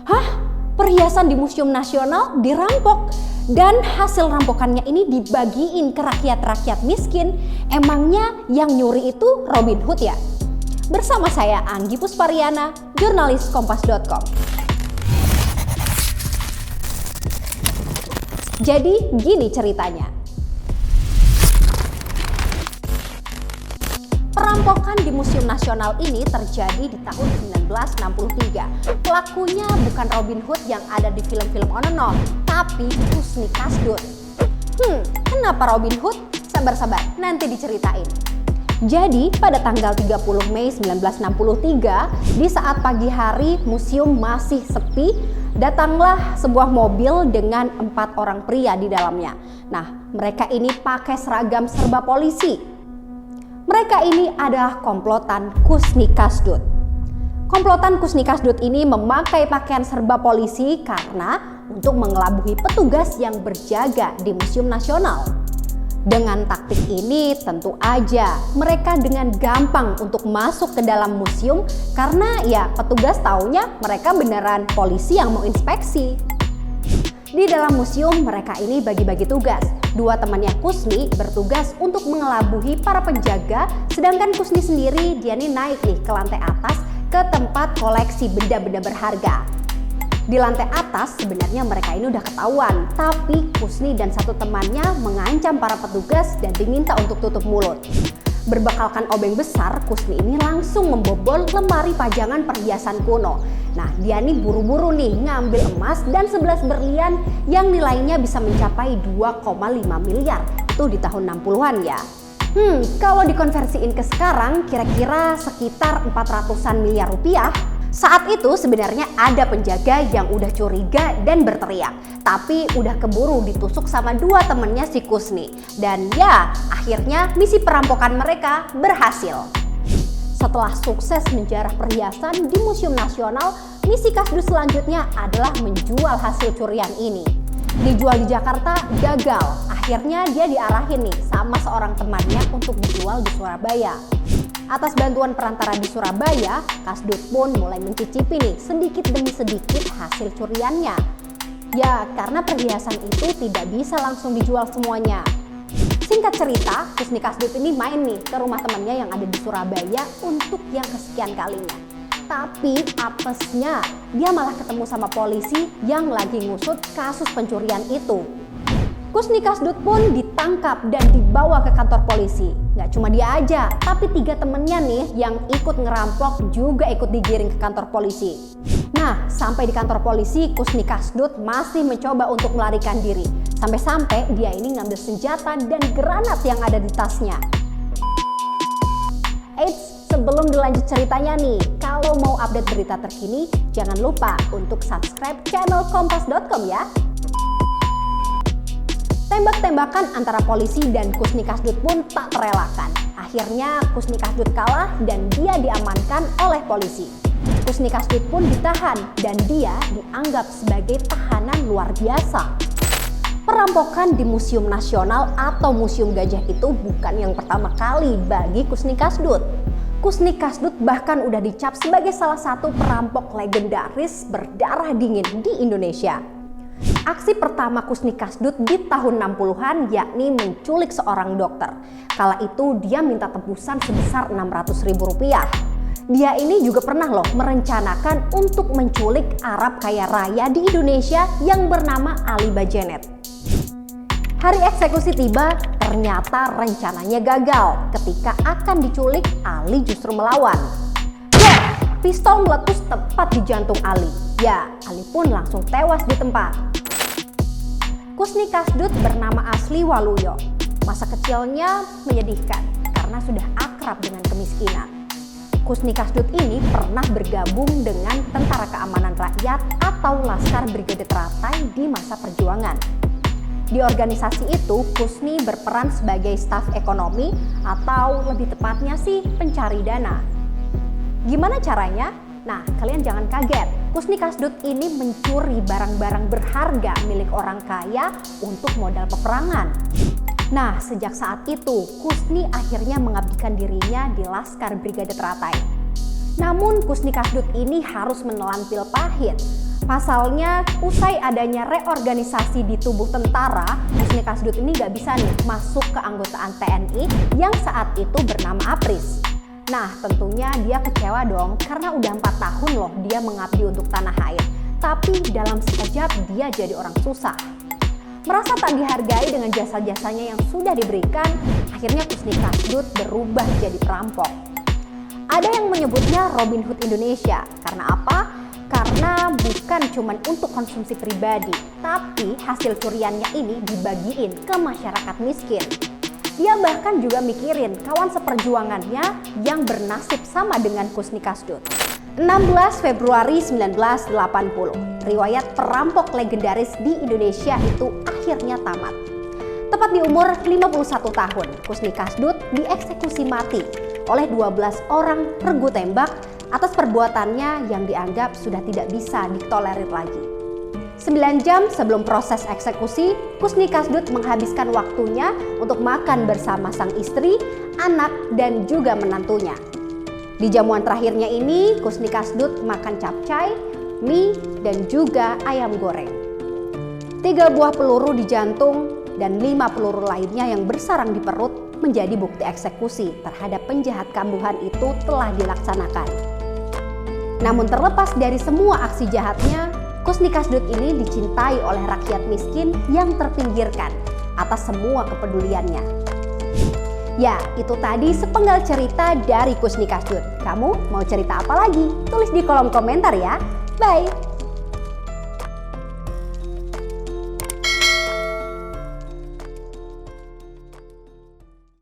Hah? Perhiasan di Museum Nasional dirampok dan hasil rampokannya ini dibagiin ke rakyat-rakyat miskin. Emangnya yang nyuri itu Robin Hood ya? Bersama saya Anggi Puspariana, jurnalis Kompas.com. Jadi gini ceritanya. Perampokan di Museum Nasional ini terjadi di tahun 1963. Pelakunya bukan Robin Hood yang ada di film-film Onono, tapi Kusni Kasdut. Kenapa Robin Hood? Sabar-sabar, nanti diceritain. Jadi pada tanggal 30 Mei 1963, di saat pagi hari museum masih sepi, datanglah sebuah mobil dengan 4 orang pria di dalamnya. Nah, mereka ini pakai seragam serba polisi. Mereka ini adalah komplotan Kusni Kasdut. Komplotan Kusni Kasdut ini memakai pakaian serba polisi karena untuk mengelabui petugas yang berjaga di Museum Nasional. Dengan taktik ini tentu aja mereka dengan gampang untuk masuk ke dalam museum karena ya petugas taunya mereka beneran polisi yang mau inspeksi. Di dalam museum mereka ini bagi-bagi tugas. 2 temannya Kusni bertugas untuk mengelabui para penjaga, sedangkan Kusni sendiri dia nih naik nih ke lantai atas ke tempat koleksi benda-benda berharga. Di lantai atas sebenarnya mereka ini udah ketahuan, tapi Kusni dan 1 temannya mengancam para petugas dan diminta untuk tutup mulut. Berbekalkan obeng besar, Kusni ini langsung membobol lemari pajangan perhiasan kuno. Nah, dia nih buru-buru nih ngambil emas dan 11 berlian yang nilainya bisa mencapai 2,5 miliar. Itu di tahun 60-an ya. Kalau dikonversiin ke sekarang kira-kira sekitar 400-an miliar rupiah. Saat itu sebenarnya ada penjaga yang udah curiga dan berteriak, tapi udah keburu ditusuk sama 2 temennya si Kusni. Dan ya, akhirnya misi perampokan mereka berhasil. Setelah sukses menjarah perhiasan di Museum Nasional, misi Kasdut selanjutnya adalah menjual hasil curian ini. Dijual di Jakarta gagal, akhirnya dia diarahin nih sama seorang temannya untuk dijual di Surabaya. Atas bantuan perantara di Surabaya, Kasdut pun mulai mencicipi nih sedikit demi sedikit hasil curiannya. Ya, karena perhiasan itu tidak bisa langsung dijual semuanya. Singkat cerita, Kusni Kasdut ini main nih ke rumah temannya yang ada di Surabaya untuk yang kesekian kalinya. Tapi apesnya, dia malah ketemu sama polisi yang lagi ngusut kasus pencurian itu. Kusni Kasdut pun ditangkap dan dibawa ke kantor polisi. Gak cuma dia aja, tapi 3 temennya nih yang ikut ngerampok juga ikut digiring ke kantor polisi. Nah, sampai di kantor polisi, Kusni Kasdut masih mencoba untuk melarikan diri. Sampai-sampai dia ini ngambil senjata dan granat yang ada di tasnya. Eits, sebelum dilanjut ceritanya nih, kalau mau update berita terkini, jangan lupa untuk subscribe channel Kompas.com ya. Tembak-tembakan antara polisi dan Kusni Kasdut pun tak terelakkan. Akhirnya Kusni Kasdut kalah dan dia diamankan oleh polisi. Kusni Kasdut pun ditahan dan dia dianggap sebagai tahanan luar biasa. Perampokan di Museum Nasional atau Museum Gajah itu bukan yang pertama kali bagi Kusni Kasdut. Kusni Kasdut bahkan udah dicap sebagai salah satu perampok legendaris berdarah dingin di Indonesia. Aksi pertama Kusni Kasdut di tahun 60-an yakni menculik seorang dokter. Kala itu dia minta tebusan sebesar Rp600.000. Dia ini juga pernah loh merencanakan untuk menculik Arab kaya raya di Indonesia yang bernama Ali Bajanet. Hari eksekusi tiba, ternyata rencananya gagal. Ketika akan diculik, Ali justru melawan. Pistol meletus tepat di jantung Ali. Ya, Ali pun langsung tewas di tempat. Kusni Kasdut bernama asli Waluyo. Masa kecilnya menyedihkan karena sudah akrab dengan kemiskinan. Kusni Kasdut ini pernah bergabung dengan Tentara Keamanan Rakyat atau Laskar Brigade Teratai di masa perjuangan. Di organisasi itu, Kusni berperan sebagai staf ekonomi atau lebih tepatnya sih pencari dana. Gimana caranya? Nah, kalian jangan kaget. Kusni Kasdut ini mencuri barang-barang berharga milik orang kaya untuk modal peperangan. Nah, sejak saat itu, Kusni akhirnya mengabdikan dirinya di Laskar Brigade Teratai. Namun, Kusni Kasdut ini harus menelan pil pahit. Pasalnya, usai adanya reorganisasi di tubuh tentara, Kusni Kasdut ini gak bisa nih masuk ke anggotaan TNI yang saat itu bernama APRIS. Nah, tentunya dia kecewa dong karena udah 4 tahun loh dia mengabdi untuk tanah air. Tapi dalam sekejap dia jadi orang susah. Merasa tak dihargai dengan jasa-jasanya yang sudah diberikan, akhirnya Kusni Kasdut berubah jadi perampok. Ada yang menyebutnya Robin Hood Indonesia. Karena apa? Karena bukan cuma untuk konsumsi pribadi, tapi hasil curiannya ini dibagiin ke masyarakat miskin. Dia bahkan juga mikirin kawan seperjuangannya yang bernasib sama dengan Kusni Kasdut. 16 Februari 1980, riwayat perampok legendaris di Indonesia itu akhirnya tamat. Tepat di umur 51 tahun, Kusni Kasdut dieksekusi mati oleh 12 orang regu tembak atas perbuatannya yang dianggap sudah tidak bisa ditolerir lagi. 9 jam sebelum proses eksekusi, Kusni Kasdut menghabiskan waktunya untuk makan bersama sang istri, anak, dan juga menantunya. Di jamuan terakhirnya ini, Kusni Kasdut makan capcay, mie, dan juga ayam goreng. 3 buah peluru di jantung dan 5 peluru lainnya yang bersarang di perut menjadi bukti eksekusi terhadap penjahat kambuhan itu telah dilaksanakan. Namun terlepas dari semua aksi jahatnya, Kusni Kasdut ini dicintai oleh rakyat miskin yang terpinggirkan atas semua kepeduliannya. Ya, itu tadi sepenggal cerita dari Kusni Kasdut. Kamu mau cerita apa lagi? Tulis di kolom komentar ya. Bye!